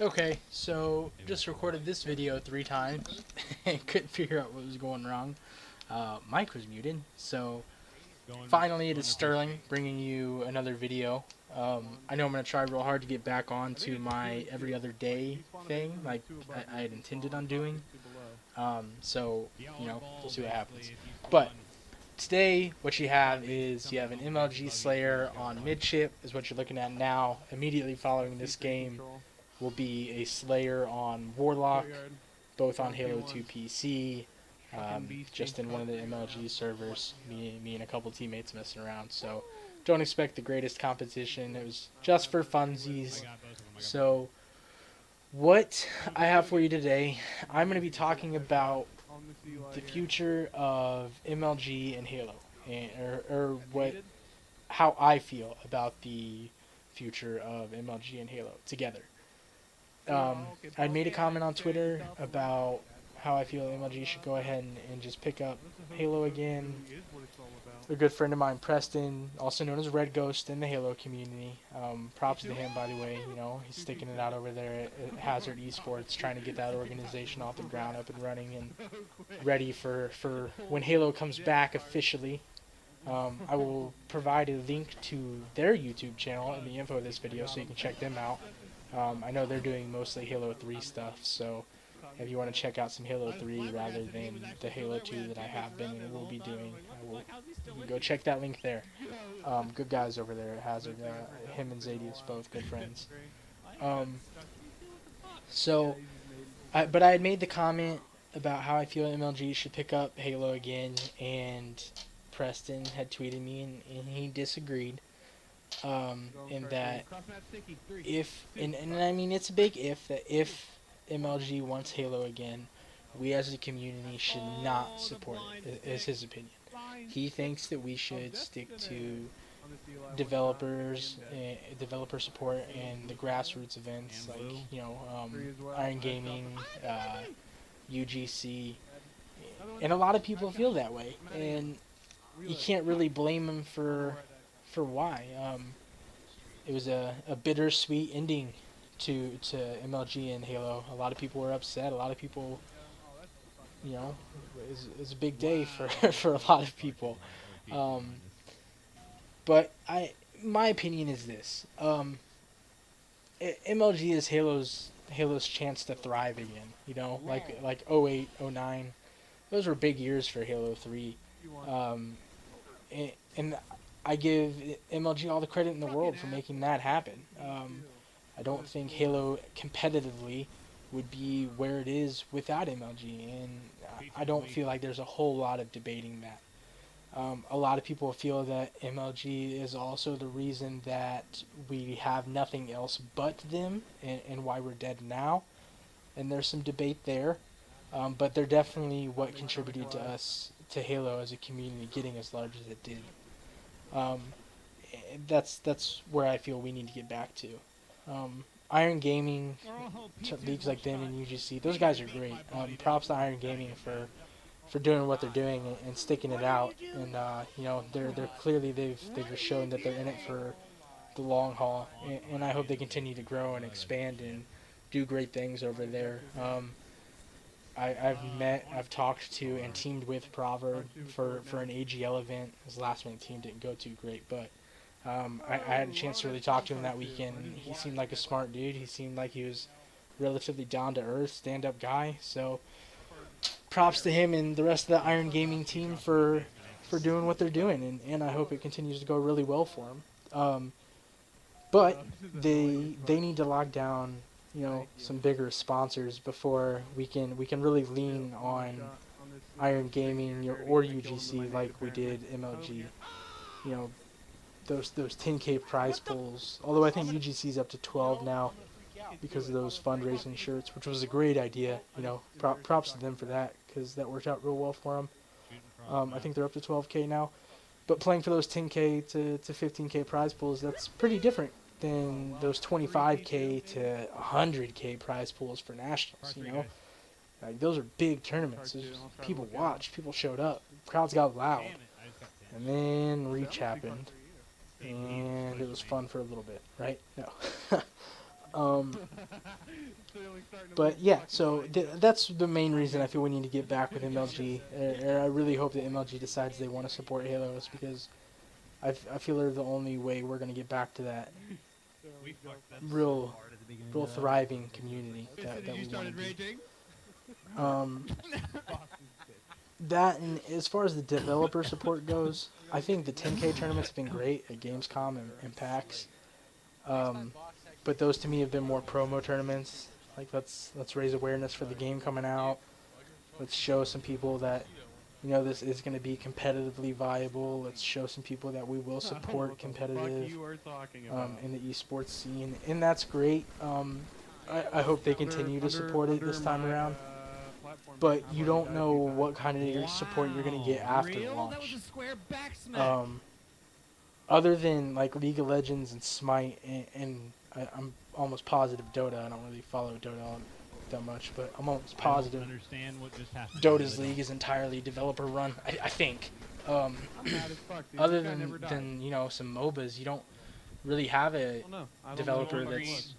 Okay, so just recorded this video 3 times and couldn't figure out what was going wrong. Mic was muted, so finally it is Sterling bringing you another video. I know I'm going to try real hard to get back on to my every other day thing, like I had intended on doing. So, we'll see what happens. But today, what you have is you have an MLG Slayer on midship, is what you're looking at now. Immediately following this game will be a Slayer on Warlock, both on Halo 2 PC, just in one of the MLG servers. Me and a couple teammates messing around. So don't expect the greatest competition. It was just for funsies. So what I have for you today, I'm going to be talking about the future of MLG and Halo, or how I feel about the future of MLG and Halo together. I made a comment on Twitter about how I feel MLG should go ahead and just pick up Halo again. A good friend of mine, Preston, also known as Red Ghost in the Halo community. Props to him, by the way. He's sticking it out over there at Hazard Esports, trying to get that organization off the ground, up and running, and ready for when Halo comes back officially. I will provide a link to their YouTube channel in the info of this video so you can check them out. I know they're doing mostly Halo 3 stuff, so if you want to check out some Halo 3 rather than the Halo 2 that I have been and will be doing, you can go check that link there. Good guys over there at Hazard. Him and Zadius, both good friends. Um, but I had made the comment about how I feel MLG should pick up Halo again, and Preston had tweeted me, and he disagreed. In that and I mean it's a big if, that if MLG wants Halo again, we as a community should not support it, is his opinion. He thinks that we should stick to developer support and the grassroots events like, Iron Gaming, UGC, and a lot of people feel that way, and you can't really blame them for why. It was a bittersweet ending to MLG and Halo. A lot of people were upset. A lot of people, it's a big day for for a lot of people. Um, but my opinion is this: MLG is Halo's chance to thrive again. Like 08, 09. Those were big years for Halo 3. Um, and I give MLG all the credit in the world for making that happen. I don't think Halo competitively would be where it is without MLG, and I don't feel like there's a whole lot of debating that. A lot of people feel that MLG is also the reason that we have nothing else but them, and why we're dead now. And there's some debate there, but they're definitely what contributed to Halo as a community getting as large as it did. Um, that's where I feel we need to get back to. Iron Gaming, leagues like them and UGC, those guys are great. Props to Iron Gaming for doing what they're doing and sticking it out. And they're clearly they've just shown that they're in it for the long haul. And I hope they continue to grow and expand and do great things over there. I've talked to and teamed with Proverb for an AGL event. His last one team didn't go too great, but I had a chance to really talk to him that weekend. He seemed like a smart dude. He seemed like he was relatively down to earth, stand up guy. So props to him and the rest of the Iron Gaming team for doing what they're doing, and I hope it continues to go really well for them. But they need to lock down some bigger sponsors before we can really lean on Iron Gaming or UGC like we did MLG. You know those 10K prize pools. Although I think UGC's up to 12 now because of those fundraising shirts, which was a great idea. Props to them for that because that worked out real well for them. I think they're up to 12K now. But playing for those 10K to 15K prize pools, that's pretty different than those 25K to 100K prize pools for nationals. Like those are big tournaments. People watched, people showed up, crowds got loud, and then Reach happened, and it was fun for a little bit, right? No. Um, but yeah, so that's the main reason I feel we need to get back with MLG. And I really hope that MLG decides they want to support Halo, is because I feel they're the only way we're going to get back to that real, real thriving community that we want to be. Um, that, and as far as the developer support goes, I think the 10K tournaments have been great at Gamescom and PAX. But those to me have been more promo tournaments. Like, let's raise awareness for the game coming out. Let's show some people that, you know, this is going to be competitively viable. Let's show some people that we will support competitive in the esports scene, and that's great. I hope they continue to support it this time around. But you don't know what kind of support you're going to get after launch. Other than like League of Legends and Smite, and I'm almost positive Dota. I don't really follow Dota that much, but I'm almost positive Dota's league is entirely developer run. I think. Other than you know, some MOBAs, you don't really have a developer that's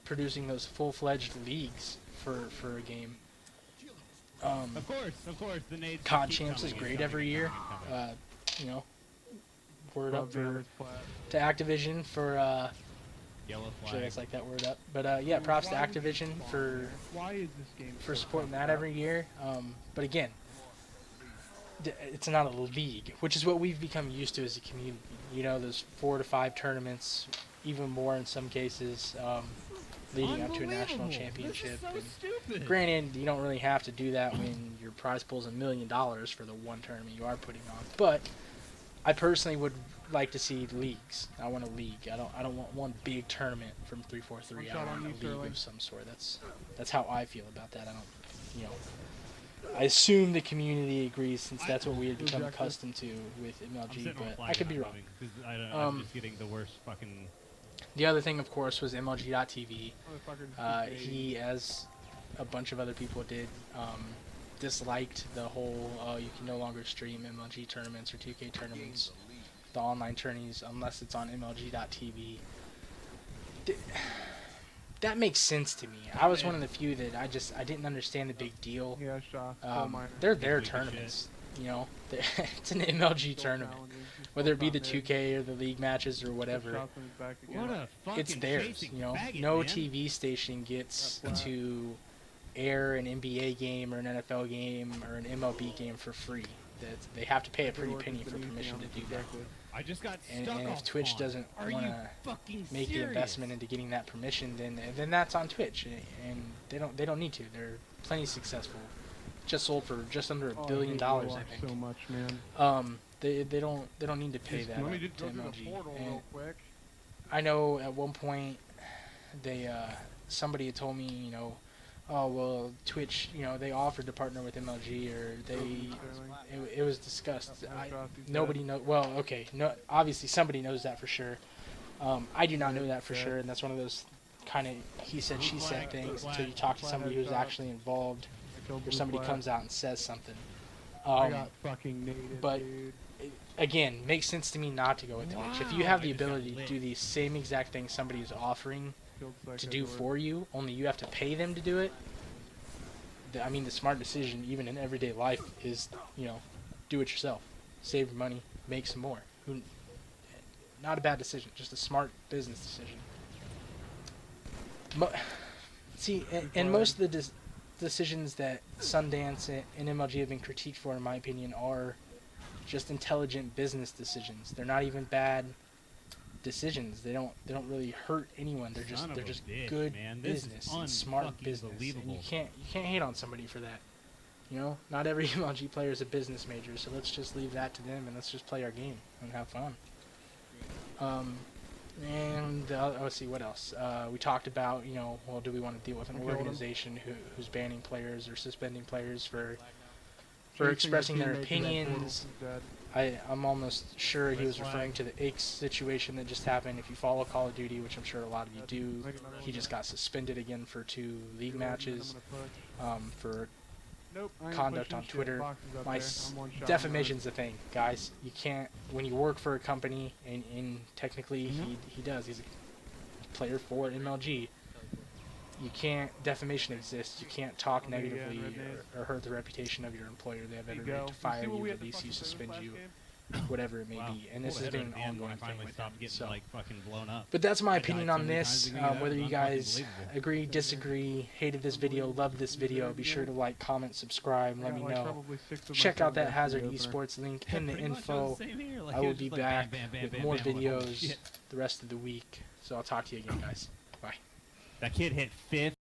producing those full-fledged leagues for a game. Of course, the COD Champs is great every year. You know, word up to Activision for sure, that's like that word up. But yeah, props to Activision for supporting that every year. But again, it's not a league, which is what we've become used to as a community. You know, there's 4 to 5 tournaments, even more in some cases, leading up to a national championship. And granted, you don't really have to do that when your prize pool is $1 million for the one tournament you are putting on. But I personally would like to see leagues. I want a league. I don't want one big tournament from 343. I want a league of some sort. That's how I feel about that. I don't, you know. I assume the community agrees, since that's what we had become accustomed to with MLG, but I could be wrong. I'm just getting the worst fucking... The other thing, of course, was MLG.TV. He, as a bunch of other people did, disliked the whole, you can no longer stream MLG tournaments or 2K tournaments, the online tourneys, unless it's on MLG.TV. That makes sense to me. I was one of the few that I didn't understand the big deal. They're their tournaments, you know. It's an MLG tournament, whether it be the 2K or the league matches or whatever. It's theirs, you know. No TV station gets to air an NBA game or an NFL game or an MLB game for free. They have to pay a pretty penny for permission to do that. And if Twitch doesn't want to make the investment into getting that permission, then that's on Twitch, and they don't need to. They're plenty successful. Just sold for just under $1 billion, I think. So much, man. They don't need to pay that to MLG. And I know at one point somebody had told me, you know, oh well, Twitch, you know, they offered to partner with MLG, or it was discussed. Nobody knows. Well, okay, no, obviously somebody knows that for sure. I do not know that for sure, and that's one of those kind of he said she said things until you talk to somebody who's actually involved, or somebody comes out and says something. But again, makes sense to me not to go with Twitch. If you have the ability to do the same exact thing somebody is offering to do for you, only you have to pay them to do it. I mean, the smart decision, even in everyday life, is, you know, do it yourself. Save your money, make some more. Not a bad decision, just a smart business decision. See, and most of the decisions that Sundance and MLG have been critiqued for, in my opinion, are just intelligent business decisions. They're not even bad decisions. They don't really hurt anyone. They're just good business and smart business. And you can't hate on somebody for that. You know, not every MLG player is a business major, so let's just leave that to them and let's just play our game and have fun. And let's see what else. We talked about, you know, well, do we want to deal with an organization who's banning players or suspending players for expressing their opinions? I'm almost sure he was referring to the Aches situation that just happened. If you follow Call of Duty, which I'm sure a lot of you do, he just got suspended again for 2 league matches for conduct on Twitter. Defamation's the thing, guys. You can't, when you work for a company, and technically he does. He's a player for MLG. You can't. Defamation exists. You can't talk Oh, there you go, negatively red nade. or hurt the reputation of your employer. They have There you every right go. to You fire see you, what we had to release you, fucking play suspend last you, game? whatever it may Wow. be. And this Cool. has Better been at an the end when I ongoing thing finally with stopped him. getting So. like fucking blown up. But that's my I opinion died on so many this. times again, that Whether was you unfucking guys believable. agree, disagree, hated this video, loved this video, be sure to like, comment, subscribe, let me know. Check out that Hazard Esports link in the Pretty much info. was the same here. Like, I it will was be just like back bam, bam, with bam, more bam, bam. I'm like, holy videos shit. the rest of the week. So I'll talk to you again, guys. Bye. That kid hit 5th.